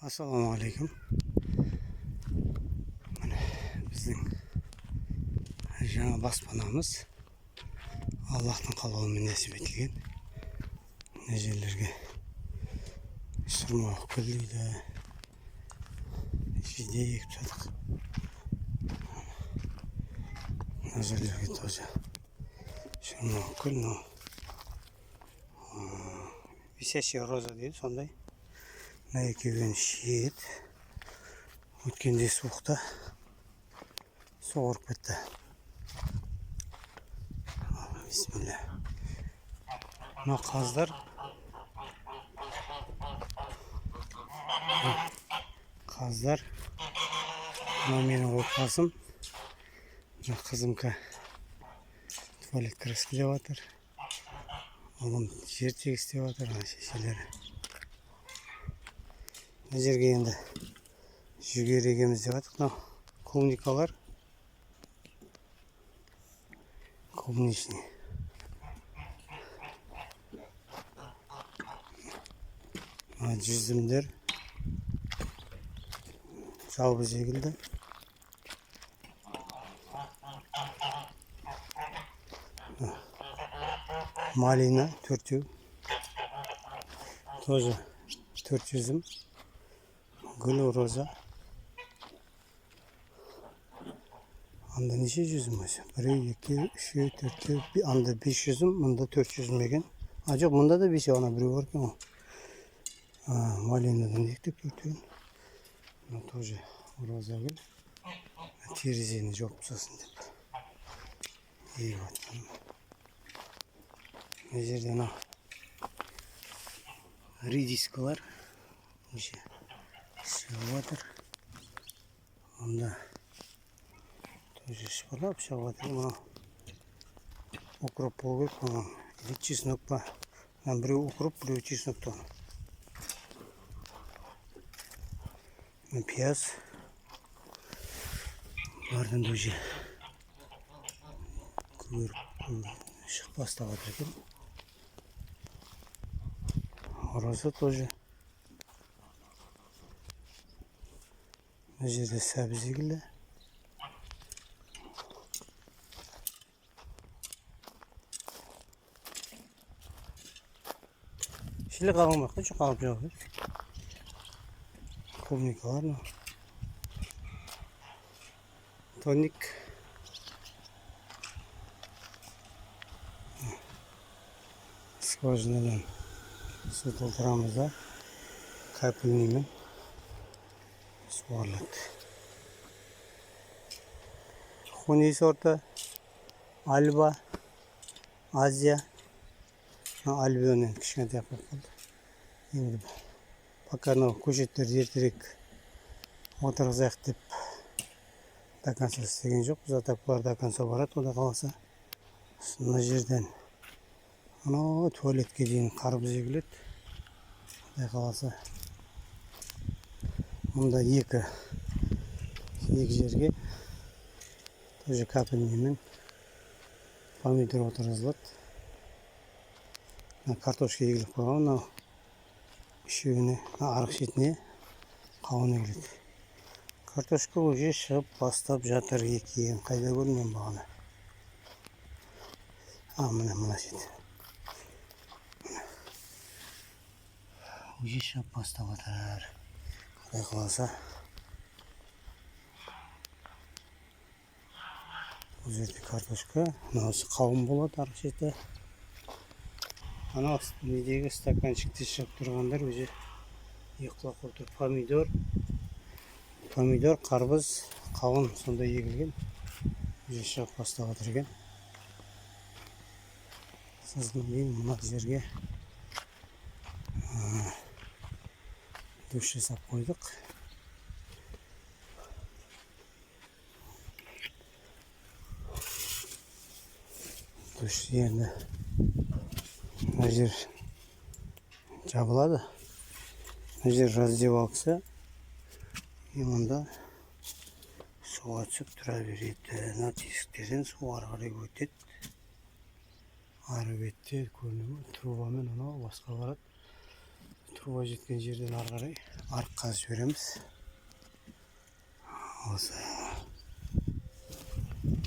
Assalomu alaykum. Mana bizning жаңа баспанамыз Allohning qal'omi nasib etilgan. Mana yerlarga surmoq gullaydi. Shida ekib turdik. Mana yerlarga toza surmoq gulni висящая роза deydi, sonday. Ne ekilgan şehit. O'tganda sovuqda so'g'irib ketdi. Bismillah. Mana qazlar mana mening o'tqazim. Mana qizimga tuvalet kraska deyayotir. Oğlum yer tegis deyayotir ana shishalari. Bu yerga endi жүгер егеміз деп жатық. Мынау клубникалар. Клубничный. Жүзімдер жалбыз егілді. Малина 4 тоже 4 жүзім. Gül roza. Anda neçe yüzüm var? 1, 2, 3, 4, bir anda 5 yüzüm, bunda 4 yüzüm eken. Acaba bunda da bir şey ona biri var ki o. Malinadan ektik 4 gün. Bu тоже roza gül. Terizini çok pusasın deyip. İyi baktım. Ne yerden o? Ridiskalar. Bir şey. Şavadır. Onda тоже шпалап шаватыр. Мына укроп болу керек. Мына чеснок па. Біреу укроп, біреу чесноктан. Пияз. Бардың тоже шығып бастап жатыр екен. Роза тоже. Mına yerdə səbz егілді. Şimdi qalmaq da çox qalıb yox. Klubnikalar mı? Tonik. Skvajinadan su dolduramız da kapılnıyım. Suvarlat. Huni sorta Alba, Azya, Albion'un kışkent yapıldı. Şimdi bakarına köşetleri erterek oturacak dep dakansa istegen жоқ. Zaten bular dakansa barat, o da kalsa mына жерден ana tuvaletке дейін қарбыз егіледі. Құдай қаласа мұнда екі жерге тоже капельныймен помидор отырғызылады. Картошка егіліп қойған. Мынау үшеуіне арық шетіне қауын егіледі. Картошка уже шығып бастап жатыр. Екіген қайда көрмеймін бағана. Мына шет. Уже шығып бастап жатыр. Құдай қаласа бұл жерде картошка, мынасы қауын болады арық шеті. Ана недегі стаканчикте шығып тұрғандар өзі еқылап отыр. Помидор, қарбыз, қауын сонда егілген. Өзі шығып бастап жатыр екен. Сосын кейін мына жерге душ жасап қойдық. Душ енді мына жер жабылады. Мына жер раздевалкасы. Мұнда суға түсіп тұра береді. Мына тесіктерден су ары қарай өтеді. Ары бетте көрінеді. Трубамен анау басқа барады. труба жеткен жерден ары қарай арық қазып жібереміз. Осы